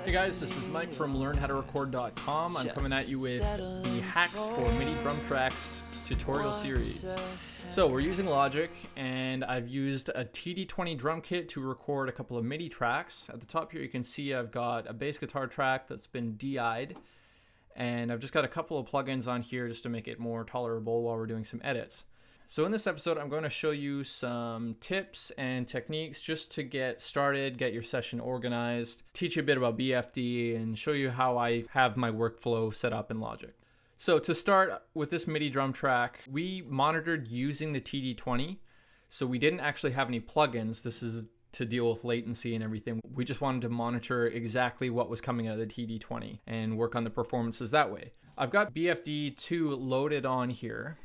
Hey guys, this is Mike from LearnHowToRecord.com. I'm coming at you with the hacks for MIDI drum tracks tutorial series. So we're using Logic, and I've used a TD20 drum kit to record a couple of MIDI tracks. At the top here you can see I've got a bass guitar track that's been DI'd, and I've just got a couple of plugins on here just to make it more tolerable while we're doing some edits. So in this episode, I'm going to show you some tips and techniques just to get started, get your session organized, teach you a bit about BFD, and show you how I have my workflow set up in Logic. So to start with this MIDI drum track, we monitored using the TD20, so we didn't actually have any plugins. This is to deal with latency and everything. We just wanted to monitor exactly what was coming out of the TD20 and work on the performances that way. I've got BFD2 loaded on here,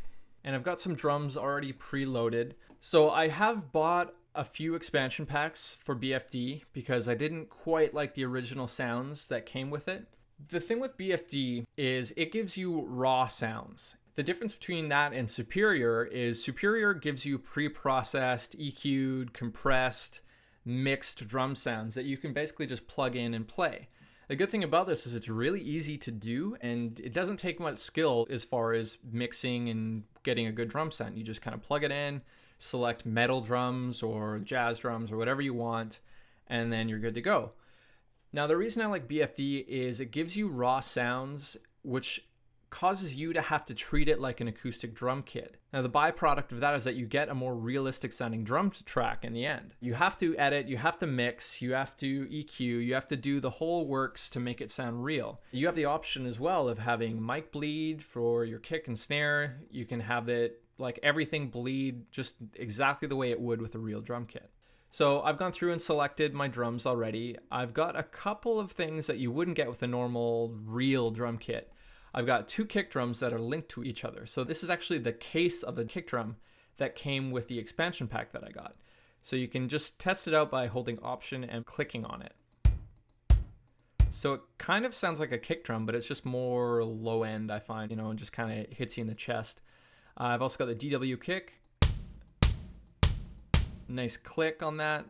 and I've got some drums already preloaded. So I have bought a few expansion packs for BFD because I didn't quite like the original sounds that came with it. The thing with BFD is it gives you raw sounds. The difference between that and Superior is Superior gives you pre-processed, EQ'd, compressed, mixed drum sounds that you can basically just plug in and play. The good thing about this is it's really easy to do, and it doesn't take much skill as far as mixing and getting a good drum sound. You just kind of plug it in, select metal drums or jazz drums or whatever you want, and then you're good to go. Now, the reason I like BFD is it gives you raw sounds, which causes you to have to treat it like an acoustic drum kit. Now, the byproduct of that is that you get a more realistic sounding drum track in the end. You have to edit, you have to mix, you have to EQ, you have to do the whole works to make it sound real. You have the option as well of having mic bleed for your kick and snare. You can have it like everything bleed just exactly the way it would with a real drum kit. So I've gone through and selected my drums already. I've got a couple of things that you wouldn't get with a normal real drum kit. I've got two kick drums that are linked to each other. So this is actually the case of the kick drum that came with the expansion pack that I got. So you can just test it out by holding Option and clicking on it. So it kind of sounds like a kick drum, but it's just more low end, I find, and just kind of hits you in the chest. I've also got the DW kick. Nice click on that.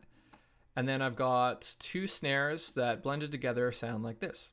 And then I've got two snares that blended together sound like this.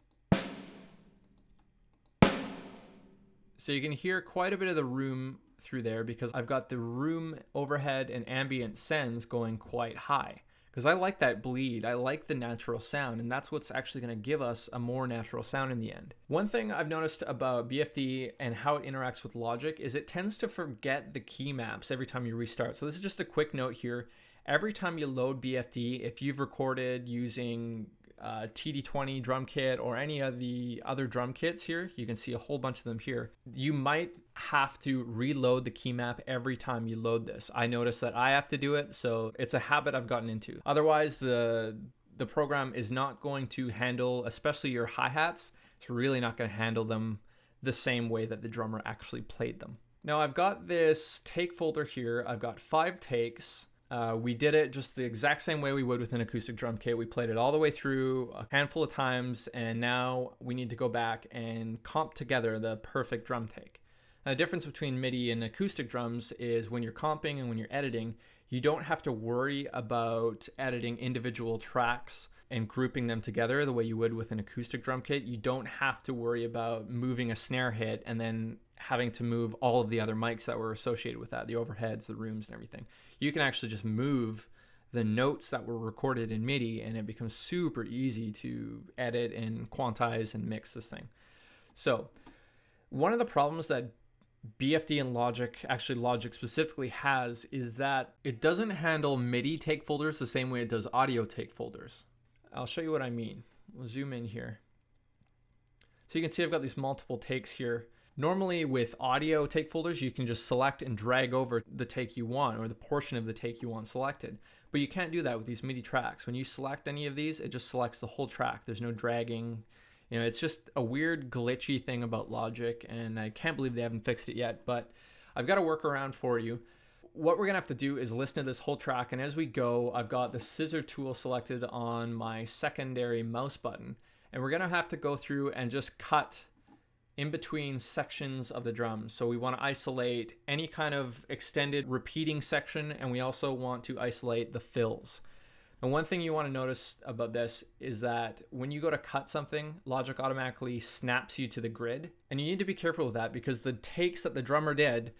So you can hear quite a bit of the room through there because I've got the room overhead and ambient sends going quite high. Because I like that bleed, I like the natural sound, and that's what's actually going to give us a more natural sound in the end. One thing I've noticed about BFD and how it interacts with Logic is it tends to forget the key maps every time you restart. So this is just a quick note here. Every time you load BFD, if you've recorded using TD20 drum kit or any of the other drum kits here, you can see a whole bunch of them here. You might have to reload the key map every time you load this. I notice that I have to do it, so it's a habit I've gotten into. Otherwise, the program is not going to handle, especially your hi-hats, it's really not going to handle them the same way that the drummer actually played them. Now I've got this take folder here. I've got 5 takes. We did it just the exact same way we would with an acoustic drum kit. We played it all the way through a handful of times, and now we need to go back and comp together the perfect drum take. Now, the difference between MIDI and acoustic drums is when you're comping and when you're editing, you don't have to worry about editing individual tracks and grouping them together the way you would with an acoustic drum kit. You don't have to worry about moving a snare hit and then having to move all of the other mics that were associated with that, the overheads, the rooms, and everything. You can actually just move the notes that were recorded in MIDI, and it becomes super easy to edit and quantize and mix this thing. So one of the problems that BFD and Logic, actually Logic specifically, has is that it doesn't handle MIDI take folders the same way it does audio take folders. I'll show you what I mean. We'll zoom in here. So you can see I've got these multiple takes here. Normally with audio take folders, you can just select and drag over the take you want or the portion of the take you want selected. But you can't do that with these MIDI tracks. When you select any of these, it just selects the whole track. There's no dragging. It's just a weird glitchy thing about Logic, and I can't believe they haven't fixed it yet, but I've got a workaround for you. What we're gonna have to do is listen to this whole track, and as we go, I've got the scissor tool selected on my secondary mouse button, and we're gonna have to go through and just cut in between sections of the drums. So we want to isolate any kind of extended repeating section, and we also want to isolate the fills. And one thing you want to notice about this is that when you go to cut something, Logic automatically snaps you to the grid. And you need to be careful with that because the takes that the drummer did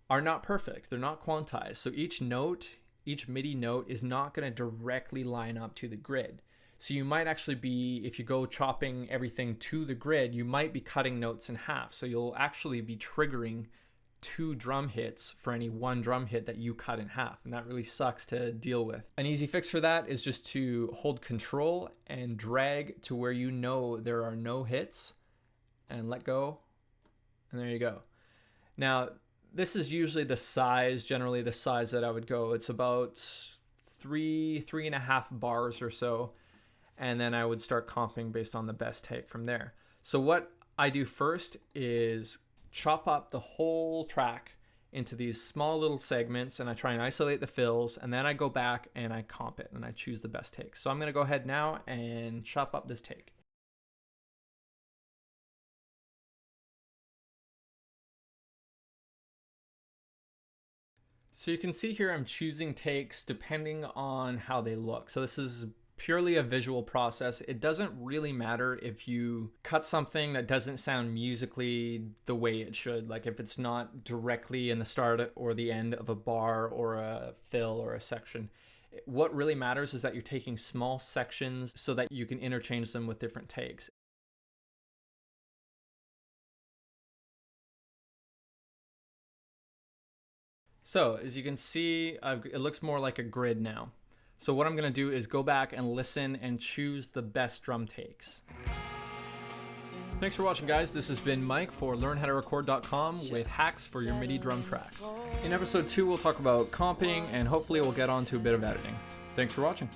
are not perfect. They're not quantized. So each note, each MIDI note is not going to directly line up to the grid. So you might actually be, if you go chopping everything to the grid, you might be cutting notes in half. So you'll actually be triggering 2 drum hits for any 1 drum hit that you cut in half. And that really sucks to deal with. An easy fix for that is just to hold Control and drag to where you know there are no hits and let go. And there you go. Now, this is usually the size, generally the size that I would go. It's about 3.5 bars or so. And then I would start comping based on the best take from there. So what I do first is chop up the whole track into these small little segments, and I try and isolate the fills, and then I go back and I comp it and I choose the best take. So I'm going to go ahead now and chop up this take. So you can see here I'm choosing takes depending on how they look. So this is purely a visual process. It doesn't really matter if you cut something that doesn't sound musically the way it should, like if it's not directly in the start or the end of a bar or a fill or a section. What really matters is that you're taking small sections so that you can interchange them with different takes. So as you can see, it looks more like a grid now. So what I'm going to do is go back and listen and choose the best drum takes. Thanks for watching, guys. This has been Mike for LearnHowToRecord.com with hacks for your MIDI drum tracks. In episode 2, we'll talk about comping and hopefully we'll get on to a bit of editing. Thanks for watching.